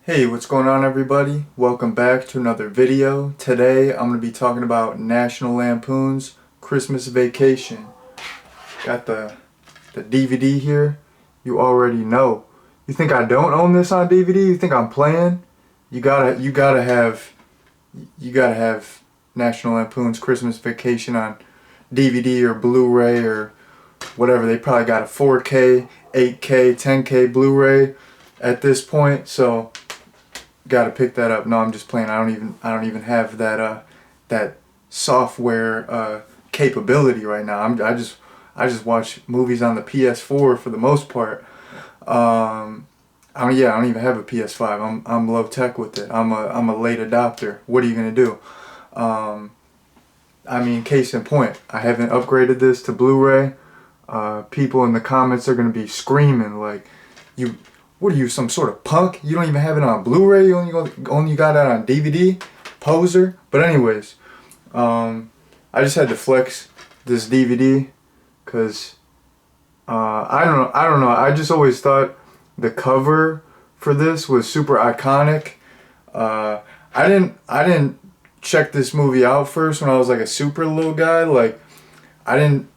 Hey, what's going on everybody? Welcome back to another video. Today I'm going to be talking about National Lampoon's Christmas Vacation. Got the DVD here. You already know. You think I don't own this on DVD? You think I'm playing? You gotta have National Lampoon's Christmas Vacation on DVD or Blu-ray or whatever. They probably got a 4K, 8K, 10K Blu-ray at this point, so gotta pick that up. No, I'm just playing. I don't even have that software capability right now. I just watch movies on the PS4 for the most part. I don't even have a PS5. I'm low tech with it. I'm a late adopter. What are you gonna do? I mean, case in point, I haven't upgraded this to Blu-ray. People in the comments are gonna be screaming like, "You, what are you, some sort of punk? You don't even have it on Blu-ray. You only got it on DVD, poser." But anyways, I just had to flex this DVD because I don't know. I just always thought the cover for this was super iconic. I didn't check this movie out first when I was like a super little guy. Like, I didn't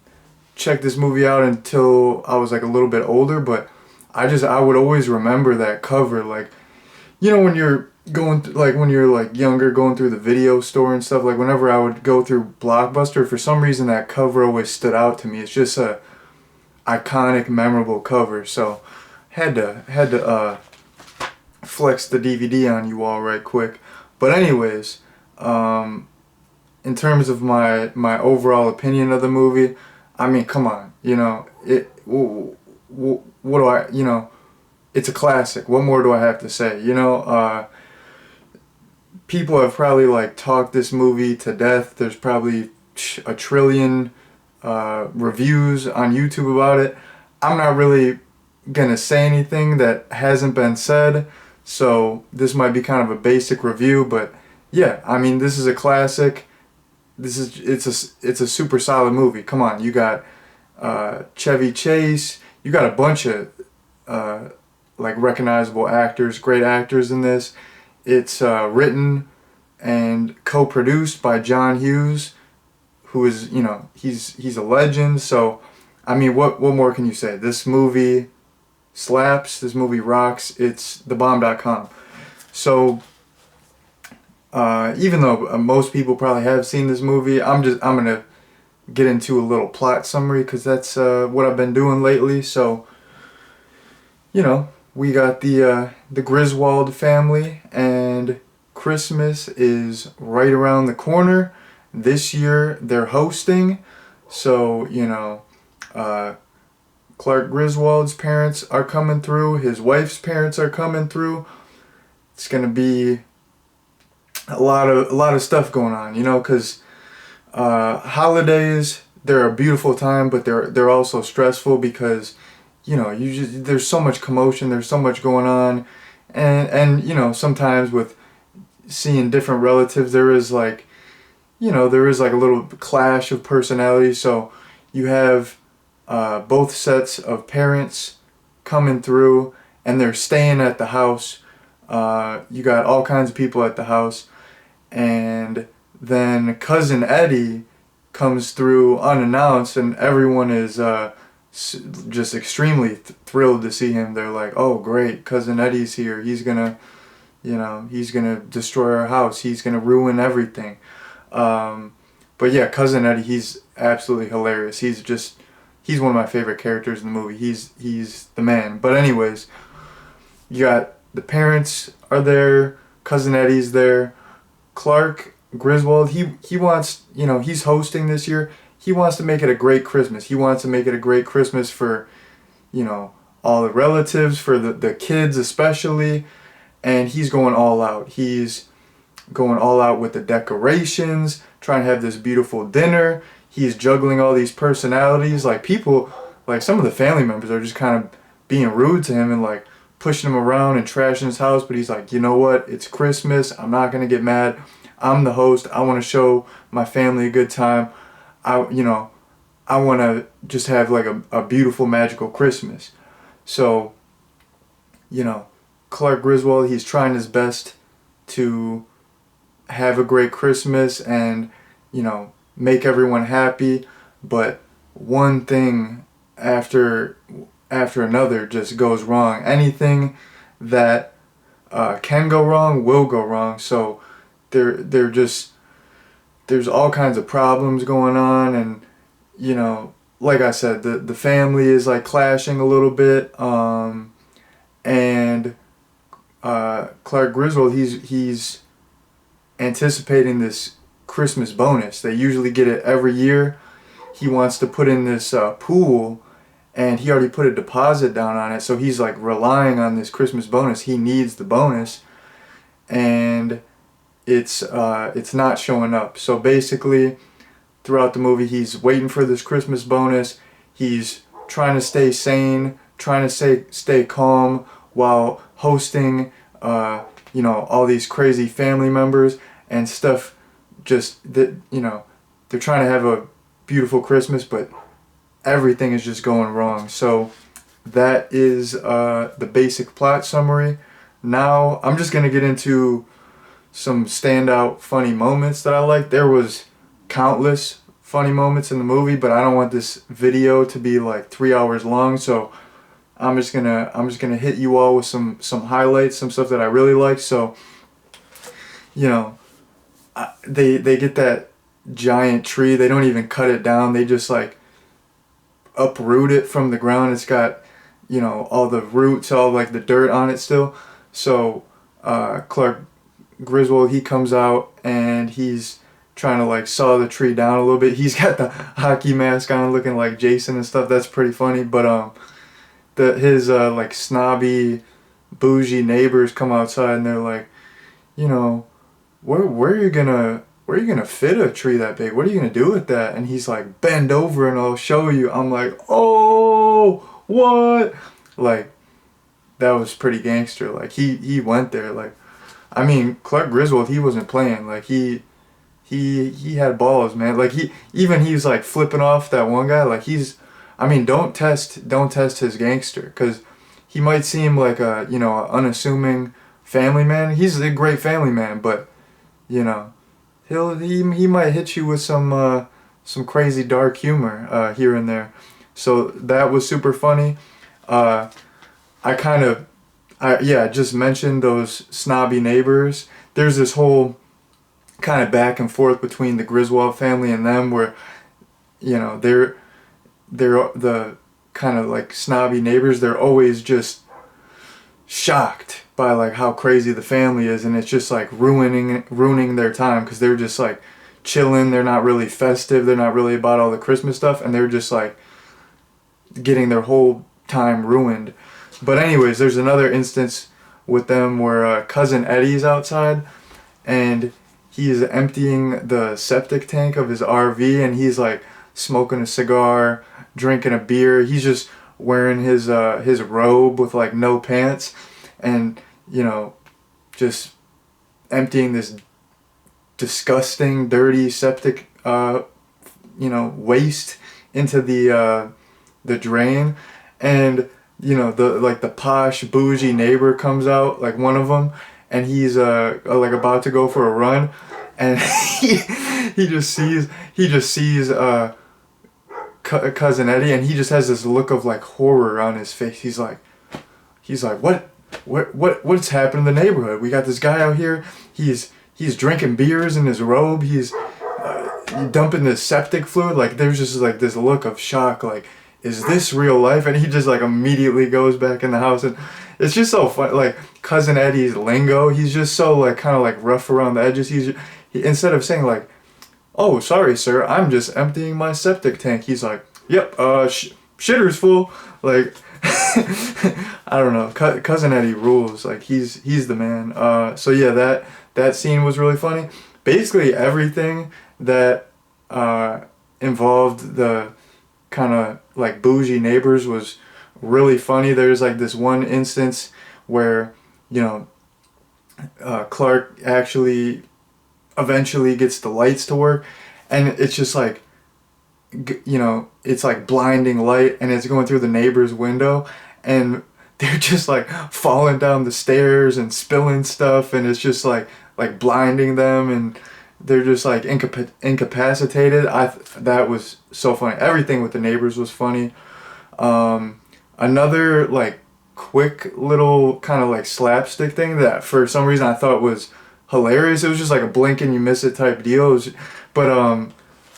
check this movie out until I was like a little bit older, but I would always remember that cover. Like, you know, when you're when you're like younger, going through the video store and stuff, like whenever I would go through Blockbuster, for some reason that cover always stood out to me. It's just a iconic, memorable cover. So had to flex the DVD on you all right quick. But anyways, in terms of my overall opinion of the movie, I mean, come on, you know, what do I, you know, it's a classic. What more do I have to say? You know, people have probably like talked this movie to death. There's probably a trillion reviews on YouTube about it. I'm not really gonna say anything that hasn't been said, so this might be kind of a basic review, but yeah, I mean, this is a classic. It's a super solid movie. Come on, you got Chevy Chase. You got a bunch of like recognizable actors, great actors in this. It's written and co-produced by John Hughes, who is, you know, he's a legend. So, I mean, what more can you say? This movie slaps. This movie rocks. It's thebomb.com. So, even though most people probably have seen this movie, I'm gonna get into a little plot summary because that's what I've been doing lately. So, you know, we got the Griswold family, and Christmas is right around the corner. This year they're hosting, so you know, Clark Griswold's parents are coming through. His wife's parents are coming through. It's gonna be a lot of stuff going on, you know, because holidays, they're a beautiful time, but they're also stressful because, you know, there's so much commotion, there's so much going on, and you know, sometimes with seeing different relatives, there is like a little clash of personalities. So you have both sets of parents coming through, and they're staying at the house. You got all kinds of people at the house, and then Cousin Eddie comes through unannounced, and everyone is just extremely thrilled to see him. They're like, "Oh, great, Cousin Eddie's here. He's gonna, you know, he's gonna destroy our house. He's gonna ruin everything." But yeah, Cousin Eddie, he's absolutely hilarious. He's one of my favorite characters in the movie. He's the man. But anyways, you got the parents are there. Cousin Eddie's there. Clark Griswold, he wants, you know, he's hosting this year. He wants to make it a great Christmas. He wants to make it a great Christmas for, you know, all the relatives, for the kids especially, and he's going all out. He's going all out with the decorations, trying to have this beautiful dinner. He's juggling all these personalities. Like, people, like some of the family members are just kind of being rude to him and like pushing him around and trashing his house, but he's like, you know what? It's Christmas. I'm not gonna get mad. I'm the host. I want to show my family a good time. I want to just have like a beautiful, magical Christmas. So, you know, Clark Griswold, he's trying his best to have a great Christmas and, you know, make everyone happy, but one thing after another just goes wrong. Anything that can go wrong will go wrong. So they're just there's all kinds of problems going on, and you know, like I said, the family is like clashing a little bit, and Clark Griswold, he's anticipating this Christmas bonus. They usually get it every year. He wants to put in this pool, and he already put a deposit down on it, so he's like relying on this Christmas bonus. He needs the bonus, and it's not showing up. So basically, throughout the movie, he's waiting for this Christmas bonus. He's trying to stay sane, trying to stay calm while hosting, you know, all these crazy family members and stuff. Just that, you know, they're trying to have a beautiful Christmas, but everything is just going wrong. So that is the basic plot summary. Now I'm just gonna get into some standout funny moments that I like. There was countless funny moments in the movie, but I don't want this video to be like 3 hours long, so I'm just gonna hit you all with some highlights, some stuff that I really like. So, you know, they get that giant tree. They don't even cut it down. They just like uproot it from the ground. It's got, you know, all the roots, all like the dirt on it still. So Clark Griswold, he comes out and he's trying to like saw the tree down a little bit. He's got the hockey mask on, looking like Jason and stuff. That's pretty funny. But his like snobby, bougie neighbors come outside and they're like, you know, where are you gonna fit a tree that big? What are you gonna do with that? And he's like, bend over and I'll show you. I'm like, oh, what? Like, that was pretty gangster. Like he went there. Like, I mean, Clark Griswold, he wasn't playing. Like he had balls, man. Like he's like flipping off that one guy. Like I mean, don't test his gangster, because he might seem like a, you know, unassuming family man. He's a great family man, but you know, he might hit you with some crazy dark humor here and there. So that was super funny. I just mentioned those snobby neighbors. There's this whole kind of back and forth between the Griswold family and them, where, you know, they're the kind of like snobby neighbors. They're always just shocked by like how crazy the family is, and it's just like ruining their time, because they're just like chilling. They're not really festive. They're not really about all the Christmas stuff, and they're just like getting their whole time ruined. But anyways, there's another instance with them where cousin Eddie's outside and he's emptying the septic tank of his RV, and he's like smoking a cigar, drinking a beer. He's just wearing his robe with like no pants, and you know, just emptying this disgusting, dirty septic you know, waste into the drain. And you know, the posh bougie neighbor comes out, like one of them, and he's like about to go for a run, and he just sees cousin Eddie, and he just has this look of like horror on his face. He's like what's happened in the neighborhood? We got this guy out here. He's drinking beers in his robe. He's dumping this septic fluid. Like, there's just like this look of shock. Like, is this real life? And he just like immediately goes back in the house, and it's just so fun. Like, cousin Eddie's lingo, he's just so like kind of like rough around the edges. He instead of saying like, "Oh, sorry, sir, I'm just emptying my septic tank," he's like, "Yep, shitter's full." Like, I don't know. Cousin Eddie rules. Like, he's the man. So yeah, that scene was really funny. Basically, everything that involved the kind of like bougie neighbors was really funny. There's like this one instance where, you know, Clark actually eventually gets the lights to work, and it's just like, you know, it's like blinding light, and it's going through the neighbor's window, and they're just like falling down the stairs and spilling stuff, and it's just like blinding them, and they're just like incapacitated. That was so funny. Everything with the neighbors was funny. Another like quick little kind of like slapstick thing that for some reason I thought was hilarious. It was just like a blink and you miss it type deal. But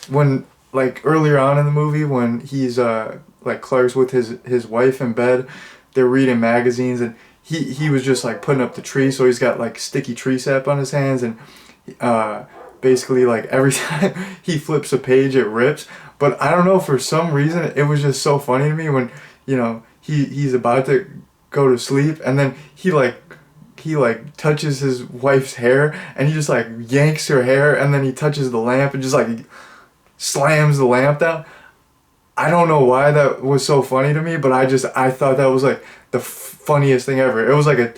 when like earlier on in the movie when he's like Clark's with his wife in bed, they're reading magazines, and he was just like putting up the tree, so he's got like sticky tree sap on his hands, and basically like every time he flips a page it rips. But I don't know, for some reason it was just so funny to me when he's about to go to sleep, and then he like touches his wife's hair, and he just like yanks her hair, and then he touches the lamp and just like slams the lamp down. I don't know why that was so funny to me, but I thought that was like the funniest thing ever. It was like a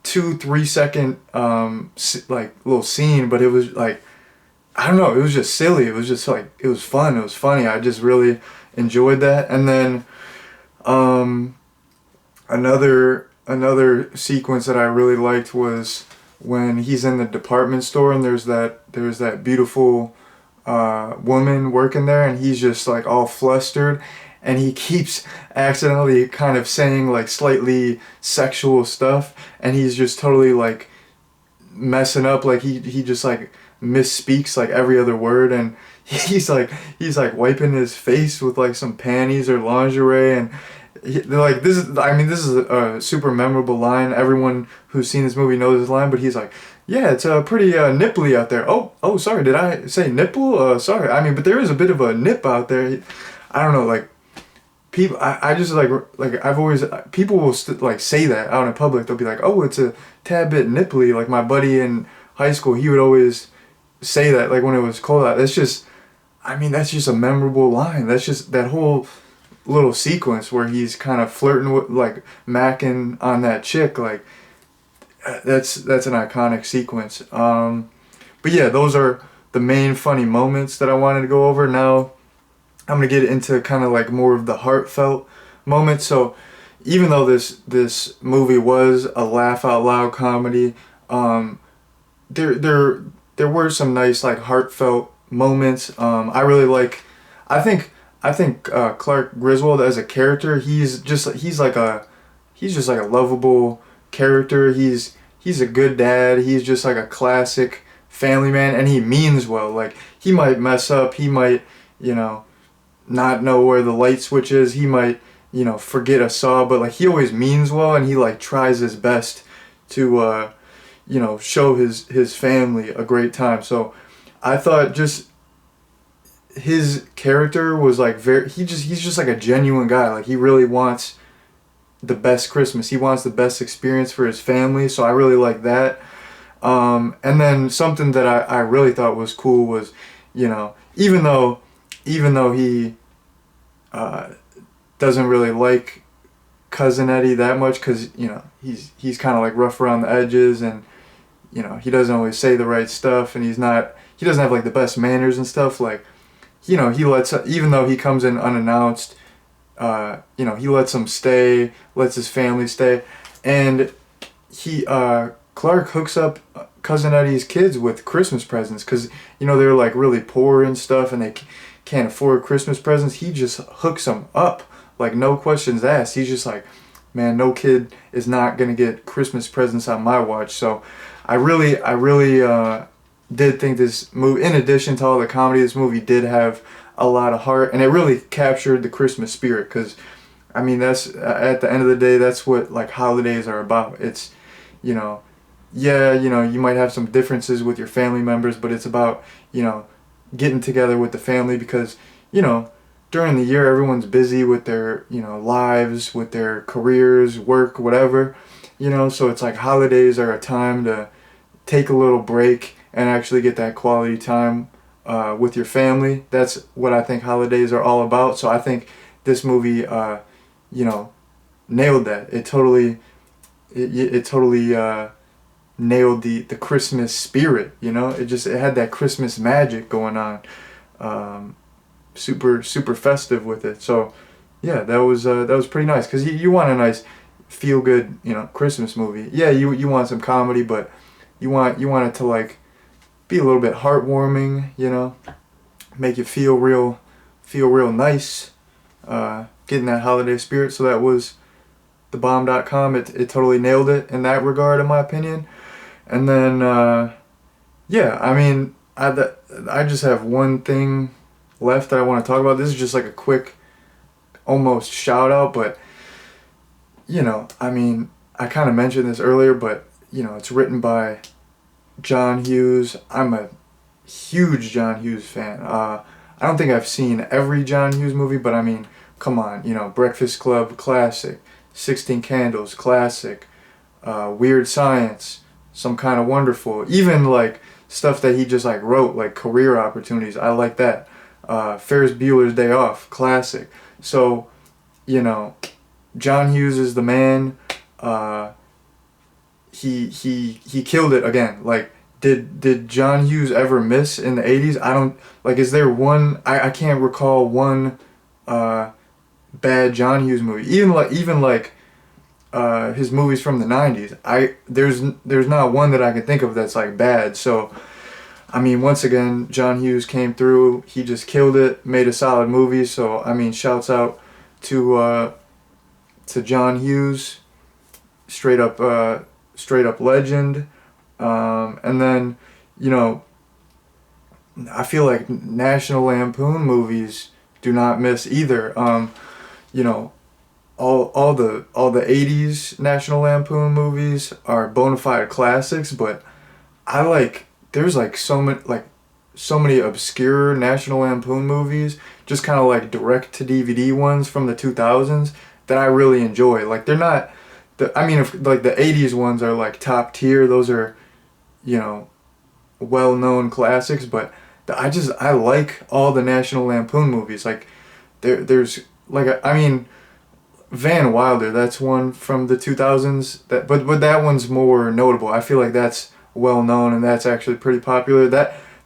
2-3 second like little scene, but it was like, I don't know, it was just silly. It was just like, it was fun, it was funny. I just really enjoyed that. And then another sequence that I really liked was when he's in the department store, and there's that beautiful woman working there, and he's just like all flustered, and he keeps accidentally kind of saying like slightly sexual stuff, and he's just totally like messing up, like he just like misspeaks like every other word, and he's like wiping his face with like some panties or lingerie, and they're like, this is a super memorable line. Everyone who's seen this movie knows this line, but he's like, yeah, it's pretty nipply out there. Oh, sorry, did I say nipple? Sorry, I mean, but there is a bit of a nip out there. I don't know, like, people, I just like I've always, people will like say that out in public. They'll be like, oh, it's a tad bit nipply. Like my buddy in high school, he would always say that, like when it was cold out. That's just a memorable line. That's just that whole little sequence where he's kind of flirting with, like, macking on that chick, like, that's an iconic sequence. But yeah, those are the main funny moments that I wanted to go over. Now I'm gonna get into kind of like more of the heartfelt moments. So even though this movie was a laugh out loud comedy, there were some nice like heartfelt moments. I think Clark Griswold as a character, he's just like a lovable character. He's a good dad. He's just like a classic family man, and he means well. Like, he might mess up. He might, not know where the light switch is. He might, forget a saw, but like he always means well, and he like tries his best to show his family a great time. So I thought just his character was like he's just like a genuine guy. Like, he really wants the best Christmas. He wants the best experience for his family. So I really like that. And then something that I really thought was cool was, even though he doesn't really like Cousin Eddie that much, because he's kind of like rough around the edges, and he doesn't always say the right stuff, and he doesn't have like the best manners and stuff. Like, he lets, even though he comes in unannounced, he lets him stay, lets his family stay, and Clark hooks up Cousin Eddie's kids with Christmas presents, because they're like really poor and stuff, and they can't afford Christmas presents. He just hooks them up, like, no questions asked. He's just like, man, no kid is not gonna get Christmas presents on my watch. So I really did think this movie, in addition to all the comedy, this movie did have a lot of heart, and it really captured the Christmas spirit, because that's, at the end of the day, that's what like holidays are about. It's, you might have some differences with your family members, but it's about, getting together with the family, because, during the year everyone's busy with their, lives, with their careers, work, whatever, so it's like holidays are a time to take a little break and actually get that quality time with your family. That's what I think holidays are all about. So I think this movie, nailed that. It totally nailed the Christmas spirit. It had that Christmas magic going on. Super festive with it. So yeah, that was pretty nice, because you want a nice, feel good, Christmas movie. Yeah, you want some comedy, but you want it to like be a little bit heartwarming, make you feel real nice, get in that holiday spirit. So that was thebomb.com. It totally nailed it in that regard, in my opinion. And then yeah, I mean, I just have one thing left that I want to talk about. This is just like a quick, almost shout out, but I mean, I kind of mentioned this earlier, but it's written by John Hughes. I'm a huge John Hughes fan. I don't think I've seen every John Hughes movie, but I mean, come on, Breakfast Club, classic. 16 Candles, classic. Weird Science, Some Kind of Wonderful. Even like stuff that he just like wrote, like Career Opportunities. I like that. Ferris Bueller's Day Off, classic. So, John Hughes is the man. He killed it again. Like, did John Hughes ever miss in the 80s? I don't, like, is there one, I can't recall one bad John Hughes movie. Even like his movies from the 90s. There's not one that I can think of that's like bad. So I mean, once again, John Hughes came through. He just killed it, made a solid movie. So I mean, shouts out to John Hughes, straight up legend. And then, I feel like National Lampoon movies do not miss either. You know, all the 80s National Lampoon movies are bona fide classics, but there's like so many obscure National Lampoon movies, just kind of like direct to DVD ones from the 2000s that I really enjoy. Like, they're not if like the 80s ones are like top tier, those are, well-known classics, but I like all the National Lampoon movies. Like, there's like Van Wilder, that's one from the 2000s, but that one's more notable. I feel like that's well known and that's actually pretty popular.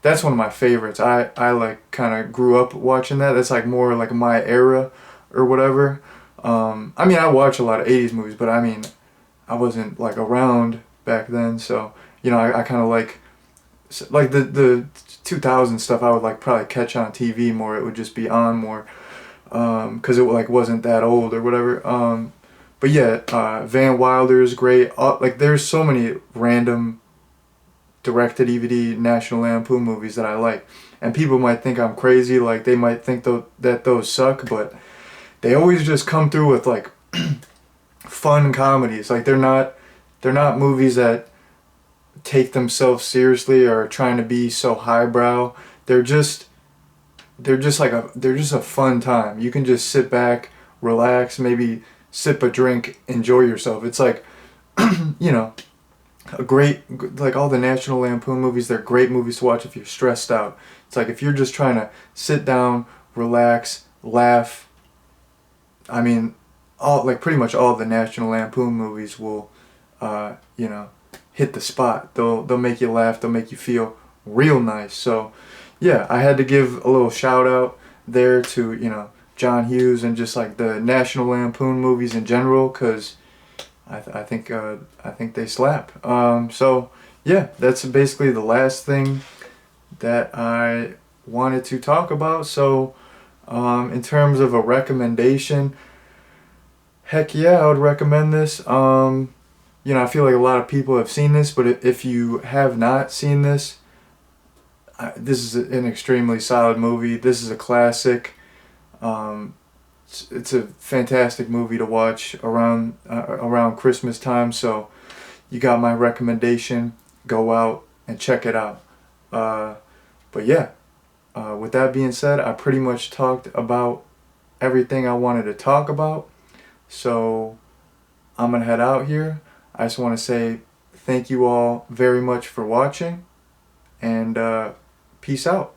That's one of my favorites. I like kind of grew up watching that. That's like more like my era or whatever. I watch a lot of 80s movies, but I wasn't like around back then, so I kind of like the 2000 stuff. I would like probably catch on TV more. It would just be on more, because it like wasn't that old or whatever. But yeah, Van Wilder is great. Like, there's so many random direct-to-DVD National Lampoon movies that I like, and people might think I'm crazy. Like, they might think that those suck, but they always just come through with like fun comedies. Like, they're not movies that take themselves seriously or are trying to be so highbrow. They're just a fun time. You can just sit back, relax, maybe sip a drink, enjoy yourself. It's like, a great, like, all the National Lampoon movies, they're great movies to watch if you're stressed out. It's like, if you're just trying to sit down, relax, laugh. Pretty much all the National Lampoon movies will, hit the spot. They'll make you laugh. They'll make you feel real nice. So, yeah, I had to give a little shout out there to John Hughes and just like the National Lampoon movies in general, because I think they slap. So yeah, that's basically the last thing that I wanted to talk about. So in terms of a recommendation, heck yeah, I would recommend this. I feel like a lot of people have seen this, but if you have not seen this, this is an extremely solid movie. This is a classic. It's a fantastic movie to watch around Christmas time. So you got my recommendation. Go out and check it out. But yeah, with that being said, I pretty much talked about everything I wanted to talk about. So I'm gonna head out here. I just want to say thank you all very much for watching, and peace out.